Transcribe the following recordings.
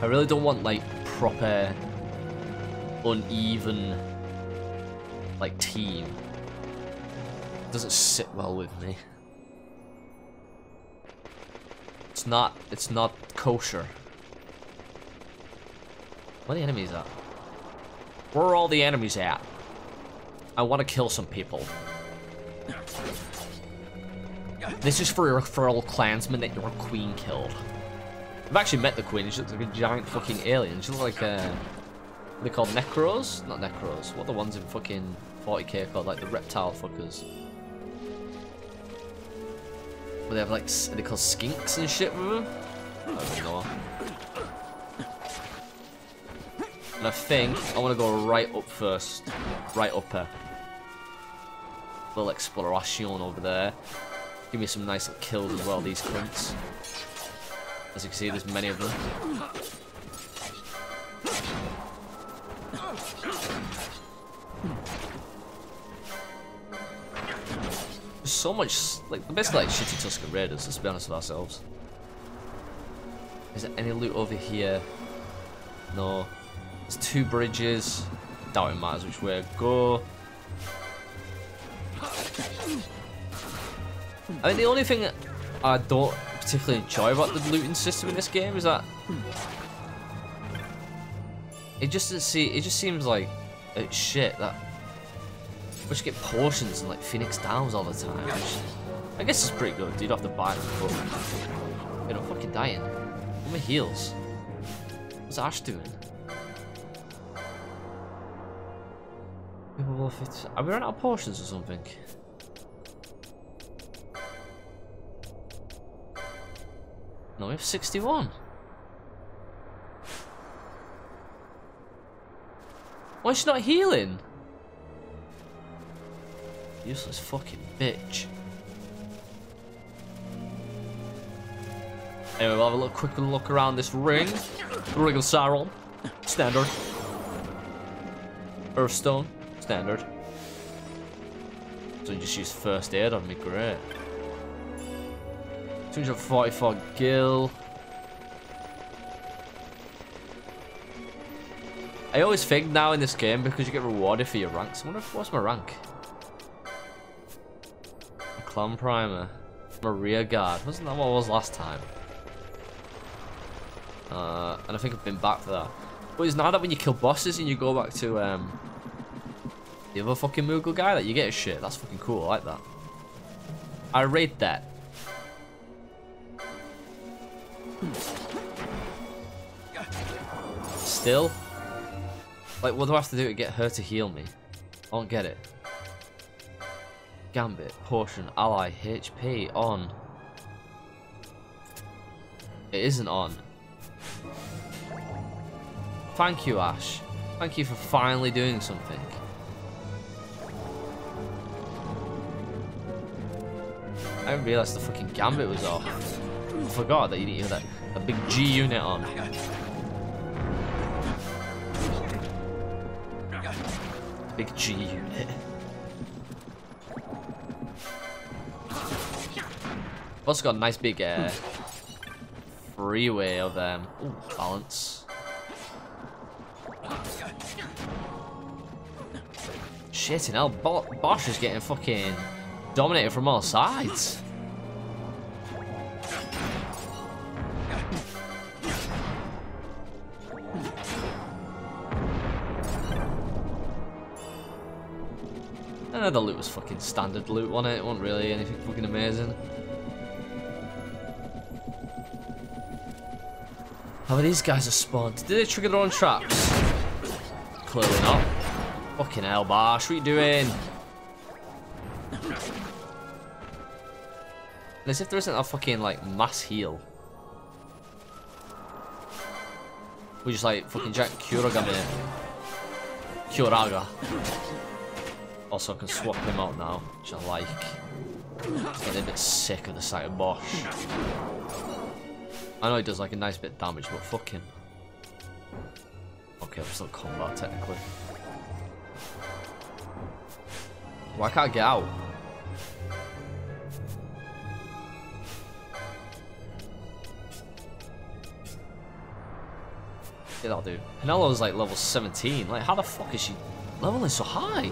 I really don't want like proper uneven like team. It doesn't sit well with me. It's not kosher. Where are the enemies at? Where are all the enemies at? I want to kill some people. This is for all clansmen that your queen killed. I've actually met the queen. She looks like a giant fucking alien. She looks like they're called Necros? Not Necros. What are the ones in fucking 40k called? Like the reptile fuckers. Where they have like, are they called skinks and shit with them? I don't know. And I think I want to go right up first. Right up here. Little exploration over there. Give me some nice little kills as well, these cunts. As you can see, there's many of them. There's so much, like, basically like shitty Tusken Raiders, let's be honest with ourselves. Is there any loot over here? No. There's 2 bridges. Doubt it matters which way I go. I mean, the only thing I don't particularly enjoy about the looting system in this game is that it just seems like it's shit that we just get potions and like Phoenix Downs all the time. Which I guess it's pretty good. You don't have to buy them, but you're not fucking dying. What are my heals? What's Ash doing? Are we running out of potions or something? No, we have 61. Why is she not healing? Useless fucking bitch. Anyway, we'll have a quick look around this ring. Ring of Sauron. Standard. Earthstone. Standard. So you just use first aid on me, great. 244 gil. I always think now in this game, because you get rewarded for your ranks. I wonder what's my rank? Clan Primer. Maria Guard. Wasn't that what it was last time? And I think I've been back for that. But it's now that when you kill bosses and you go back to the other fucking Moogle guy, that you get his shit. That's fucking cool. I like that. I rate that. Still? Like, what do I have to do to get her to heal me? I don't get it. Gambit, potion, ally, HP, on. It isn't on. Thank you, Ash. Thank you for finally doing something. I didn't realise the fucking Gambit was off. I forgot that you need to have a big G unit on. Big G unit. Also got a nice big freeway of ooh, balance. Shit in hell, Bosch is getting fucking dominated from all sides. I know the loot was fucking standard loot, wasn't it? It wasn't really anything fucking amazing. How many of these guys are spawned? Did they trigger their own traps? Clearly not. Fucking hell, Barsh, what are you doing? And as if there isn't a fucking, like, mass heal. We just, like, fucking Jack Kuraga, mate. Kuraga. Also, I can swap him out now, which I like. Just getting a bit sick of the sight of Bosch. I know he does, like, a nice bit of damage, but fuck him. Okay, I'm still combat, technically. Why can't I get out? Yeah, that'll do. Penelo's like level 17. Like, how the fuck is she leveling so high?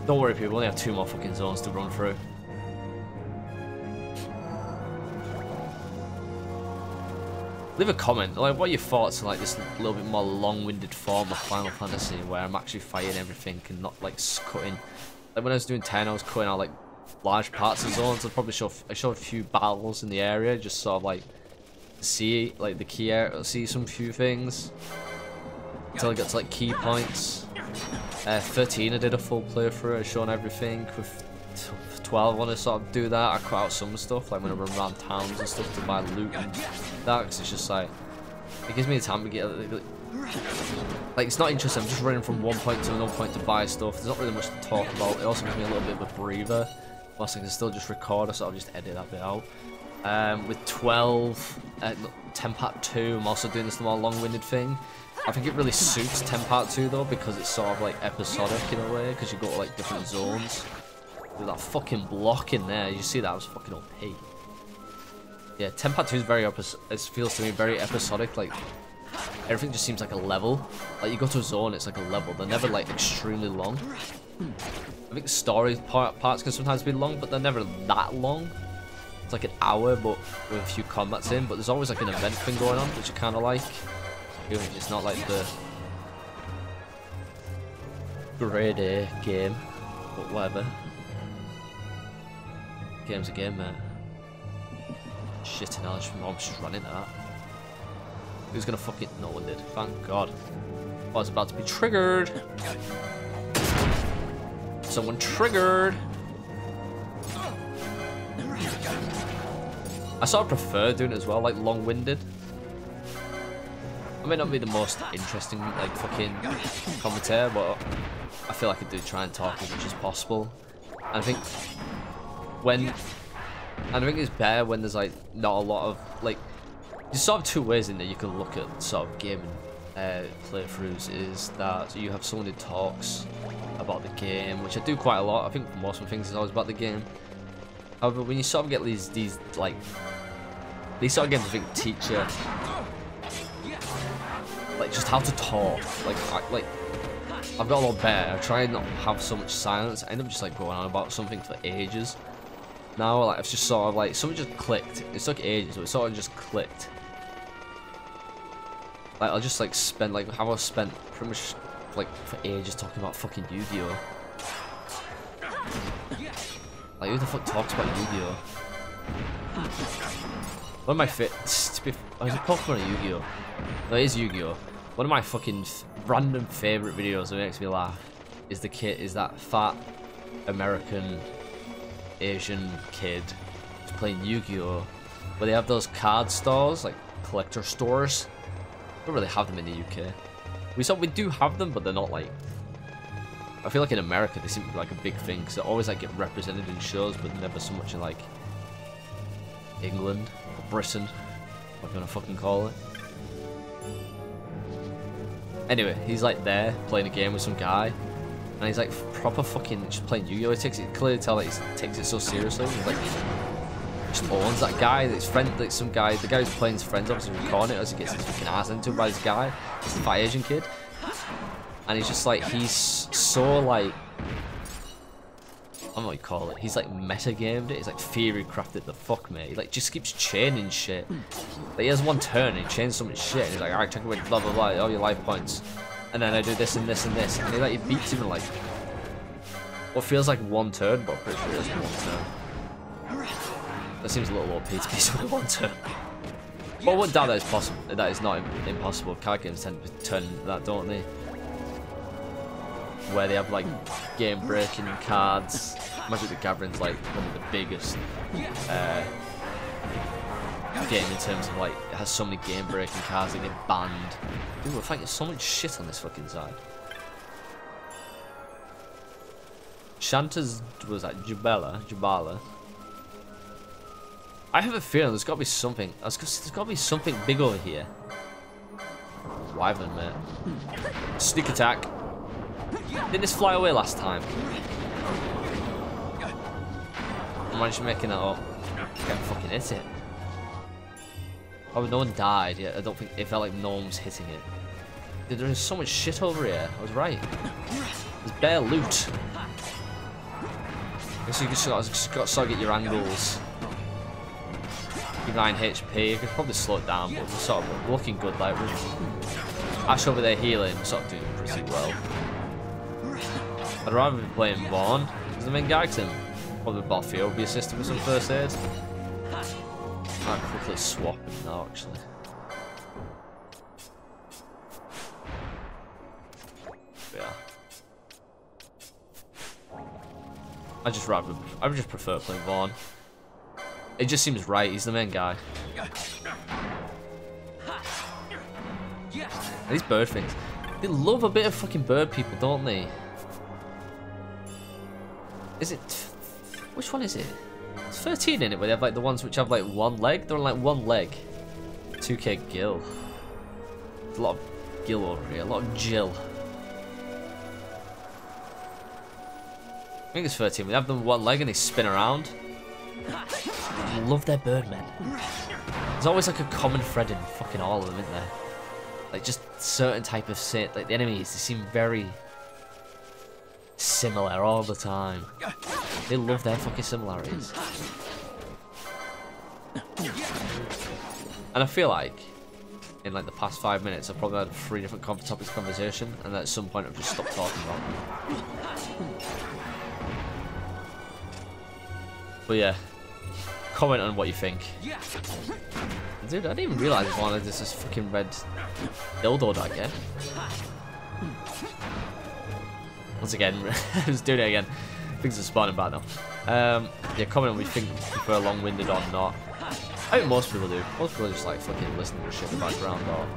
Don't worry, people. We only have 2 more fucking zones to run through. Leave a comment, like, what are your thoughts on like this little bit more long-winded form of Final Fantasy, where I'm actually fighting everything and not like cutting. Like when I was doing 10, I was cutting out like large parts of zones. I'd probably show a few battles in the area, just sort of like see like the key area, see some few things until I got to like key points. 13, I did a full playthrough, I shown everything. With 12, I want to sort of do that. I cut out some stuff, like when I run around towns and stuff to buy loot and that, because it's just like, it gives me the time to get, like, it's not interesting. I'm just running from one point to another point to buy stuff. There's not really much to talk about. It also gives me a little bit of a breather, whilst I can still just record, so I'll just edit that bit out. With 12, 10 part 2, I'm also doing this more long-winded thing. I think it really suits 10 part 2 though, because it's sort of like episodic in a way, because you go to like different zones. With that fucking block in there, you see that? I was fucking OP. Yeah, 10 part 2 is very it feels to me very episodic. Like everything just seems like a level. Like you go to a zone, it's like a level. They're never like extremely long. I think the story parts can sometimes be long, but they're never that long. It's like an hour, but with a few combats in. But there's always like an event thing going on, which I kind of like. Even if it's not like the grade A game, but whatever. Game's a game, man. Shit, and I'm just running that. Who's gonna fucking... No one did. Thank God. I was about to be triggered. Someone triggered. I sort of prefer doing it as well, like long-winded. I may not be the most interesting, like, fucking commentator, but I feel like I do try and talk as much as possible. And I think it's better when there's like not a lot of like. There's sort of 2 ways in there you can look at sort of gaming playthroughs. Is that you have someone who talks about the game, which I do quite a lot. I think most of the things is always about the game. However, when you sort of get these like these sort of games, I think teach you like just how to talk. Like I've got a lot better. I try and not have so much silence. I end up just like going on about something for ages. Now, like, it's just sort of like something just clicked. It took ages, but it sort of just clicked. Like, I'll just like spend like how I spent pretty much like for ages talking about fucking Yu-Gi-Oh. Like, who the fuck talks about Yu-Gi-Oh? One of my is it Pokemon or Yu-Gi-Oh? No, it is Yu-Gi-Oh. One of my fucking random favorite videos that makes me laugh is that fat American Asian kid who's playing Yu-Gi-Oh, where they have those card stores, like collector stores. We don't really have them in the UK. We do have them, but they're not like. I feel like in America they seem to be like a big thing because they always like get represented in shows, but never so much in like England or Britain, what you wanna fucking call it. Anyway, he's like there playing a game with some guy. And he's like proper fucking just playing Yu-Gi-Oh. He takes it, clearly tell that he takes it so seriously. He's like just owns that guy. His friend, like some guy, the guy who's playing his friends obviously recording it as he gets his fucking ass into by this guy. It's the fire Asian kid. And he's just like, he's so like, I don't know what you call it. He's like meta-gamed it. He's like theory crafted the fuck, mate. He like just keeps chaining shit. Like he has one turn and he chains so much shit. And he's like, alright, take away blah blah blah, all your life points. And then I do this and this and this, and he beats him in like what feels like one turn, but I'm pretty sure it isn't one turn. That seems a little OP to be something one turn. But I wouldn't doubt that it's possible. That is not impossible. Card games tend to turn that, don't they? Where they have like game-breaking cards. Magic the Gathering's like one of the biggest game in terms of like it has so many game-breaking cards that get banned. Dude, we're fighting so much shit on this fucking side. Shanta's was that Jabala. I have a feeling there's got to be something. There's got to be something big over here. Wyvern, mate. Sneak attack. Didn't this fly away last time? Am I just making that up? I can't fucking hit it. Oh, no one died. Yeah, I don't think it felt like no one was hitting it. Dude, there's so much shit over here. I was right. There's bare loot. So you just got to sort of get your angles. Your 9 HP. You could probably slow it down, but we're sort of looking good. Like, Ash over there healing, we're sort of doing pretty well. I'd rather be playing Vaughn as the main guy, because then probably Barfield will be assisted with some first aid. I might quickly swap him now, actually. Yeah. I just prefer playing Vaughn. It just seems right. He's the main guy. And these bird things, they love a bit of fucking bird people, don't they? Is it? Which one is it? It's 13 in it, where they have like the ones which have like one leg. They're on like one leg. 2k gill. There's a lot of gill over here. A lot of Jill. I think it's 13. We have them one leg and they spin around. I love their birdmen. There's always like a common thread in fucking all of them, isn't there? Like just certain type of shit. Like the enemies, they seem very similar all the time. They love their fucking similarities. And I feel like in like the past 5 minutes I've probably had 3 different topics of conversation, and at some point I've just stopped talking about them. But yeah, comment on what you think. Dude, I didn't even realise one of this is fucking red dildo I get. Once again, I was doing it again. Things are spawning back now. Yeah, comment on what you think, if you prefer long-winded or not. I think most people do. Most people just like fucking listening to shit in the background or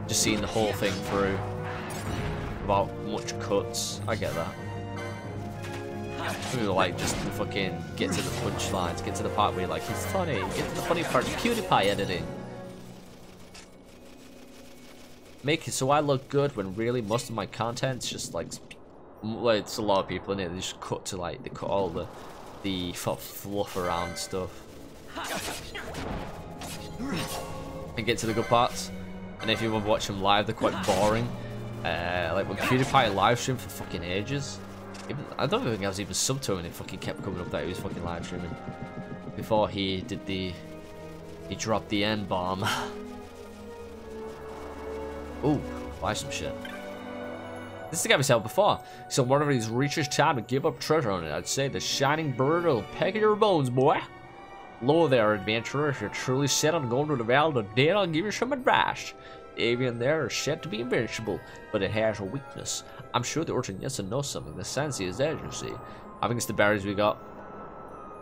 just seeing the whole thing through without much cuts. I get that. People like just to fucking get to the punchlines, get to the part where you're like, it's funny, get to the funny part, PewDiePie editing. Make it so I look good when really most of my content's just like, well, it's a lot of people in it, they just cut to like, they cut all the fluff around stuff. And get to the good parts. And if you ever watch them live, they're quite boring. Like when PewDiePie live streamed for fucking ages. I don't think I was even subbed to him and it fucking kept coming up that he was fucking live streaming. Before he did he dropped the N-bomb. Ooh, buy some shit. This is the guy we said before. So whenever he's reached his time to give up treasure on it, I'd say the shining bird will peck at your bones, boy. Hello there, adventurer. If you're truly set on going to the Valley of the Dead, I'll give you some advice. The avian there is said to be invincible, but it has a weakness. I'm sure the Urchin Jensen knows something. The Sensi is there, you see. I think it's the berries we got.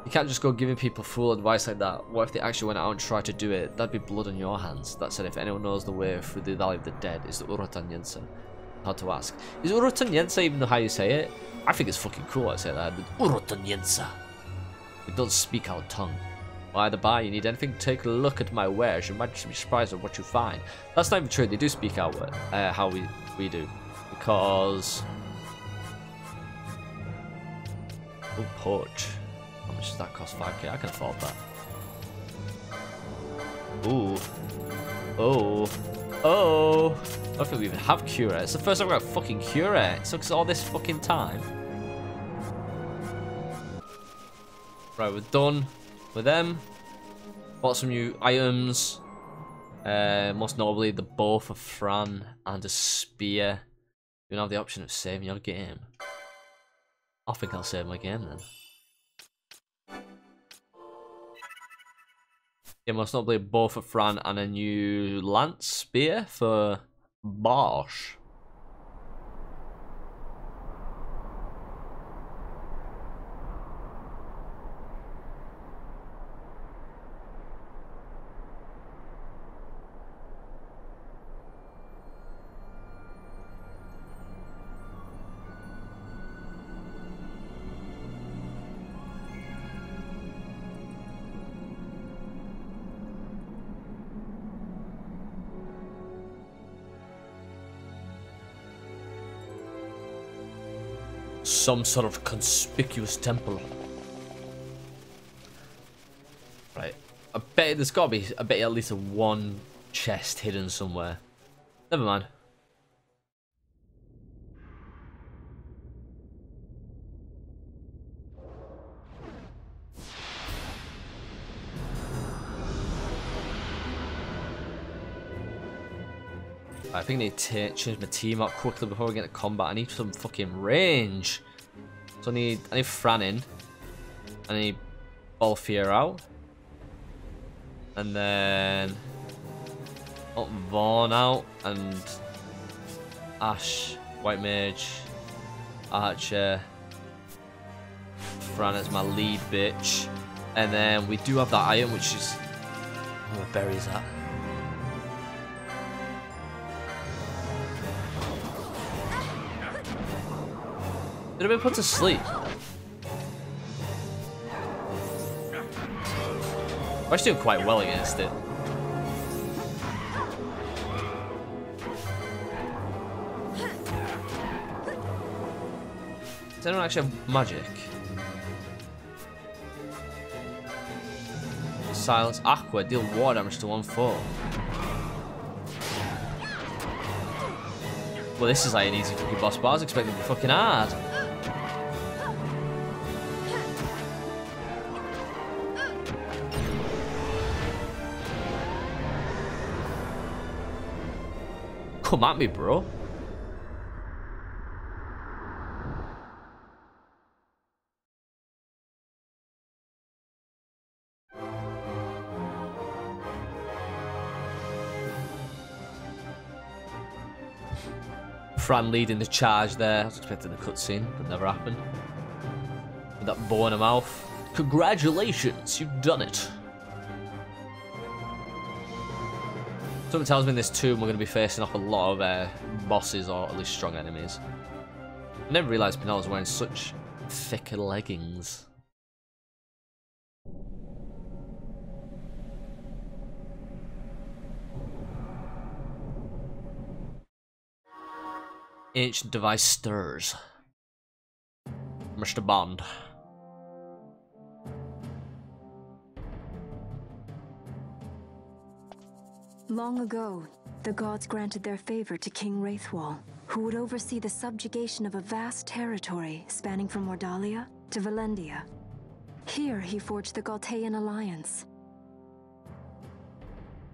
You can't just go giving people fool advice like that. What if they actually went out and tried to do it? That'd be blood on your hands. That said, if anyone knows the way through the Valley of the Dead, it's the Urchin Jensen. Hard to ask. Is Urchin Jensen even how you say it? I think it's fucking cool I say that. Urchin Jensen. We don't speak our tongue. By the by, you need anything, take a look at my wares. You might be surprised at what you find. That's not even true. They do speak our how we do. Because... Oh, porch. How much does that cost? 5k? I can afford that. Ooh. Oh. Oh. I don't think we even have Cura. It's the first time we got fucking Cura. It took us all this fucking time. Right, we're done with them. Bought some new items. Most notably the bow for Fran and a spear. You don't have the option of saving your game. I think I'll save my game then. Yeah, most notably a bow for Fran and a new lance spear for Bosch. Some sort of conspicuous temple. Right. I bet there's gotta be, I bet at least one chest hidden somewhere. Never mind. I think I need to change my team up quickly before we get into combat. I need some fucking range. So I need Fran in. I need Balthier out. And then Vaughn out. And Ash, White Mage, Archer. Fran as my lead bitch. And then we do have that iron, which is... where berries at? Did I been put to sleep? I'm actually doing quite well against it. Does anyone actually have magic? Silence Aqua, deal war damage to one foe. Well, this is like an easy fucking boss, but I was expecting it to be fucking hard. Come at me, bro. Fran leading the charge there. I was expecting the cutscene, but never happened. With that bow in her mouth. Congratulations, you've done it. Something tells me in this tomb we're going to be facing off a lot of bosses, or at least strong enemies. I never realised Pinella was wearing such thick leggings. Ancient device stirs. Mr. Bond. Long ago, the gods granted their favor to King Wraithwall, who would oversee the subjugation of a vast territory spanning from Mordalia to Valendia. Here he forged the Galtean alliance.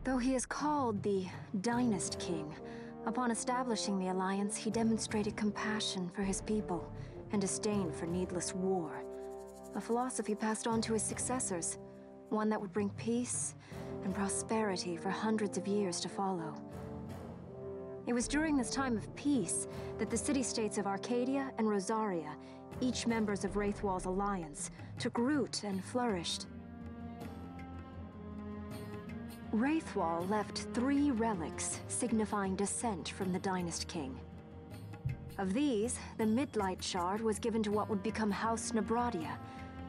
Though he is called the Dynast King, upon establishing the alliance, he demonstrated compassion for his people and disdain for needless war. A philosophy passed on to his successors, one that would bring peace and prosperity for hundreds of years to follow. It was during this time of peace that the city-states of Arcadia and Rosaria, each members of Wraithwall's alliance, took root and flourished. Wraithwall left 3 relics signifying descent from the Dynast King. Of these, the Midlight Shard was given to what would become House Nabradia,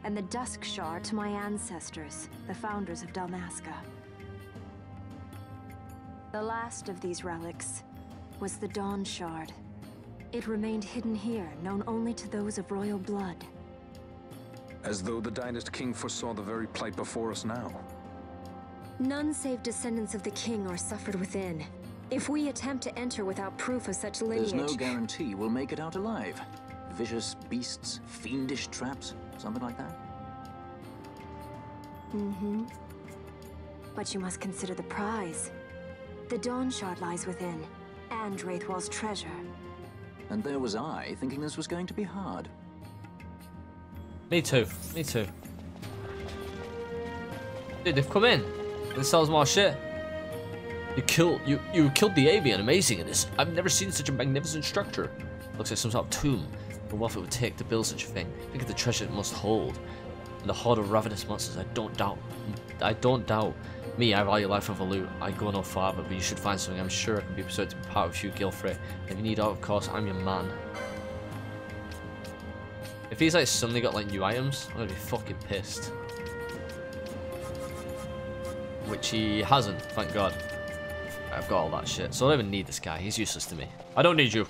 and the Dusk Shard to my ancestors, the founders of Dalmasca. The last of these relics was the Dawn Shard. It remained hidden here, known only to those of royal blood. As though the Dynast King foresaw the very plight before us now. None save descendants of the king are suffered within. If we attempt to enter without proof of such lineage... There's no guarantee we'll make it out alive. Vicious beasts, fiendish traps, something like that. Mm-hmm. But you must consider the prize. The Dawn Shard lies within, and Wraithwall's treasure. And there was I, thinking this was going to be hard. Me too. Me too. Dude, they've come in. This sells more shit. You killed the avian. Amazing. I've never seen such a magnificent structure. Looks like some sort of tomb. The wealth it would take to build such a thing. Think of the treasure it must hold. And the horde of ravenous monsters. I don't doubt. Me, I value life over loot. I go no farther, but you should find something. I'm sure I can be persuaded to be part of you, Gilfrey. If you need out, of course, I'm your man. If he's like suddenly got like new items, I'm gonna be fucking pissed. Which he hasn't, thank God. I've got all that shit, so I don't even need this guy. He's useless to me. I don't need you.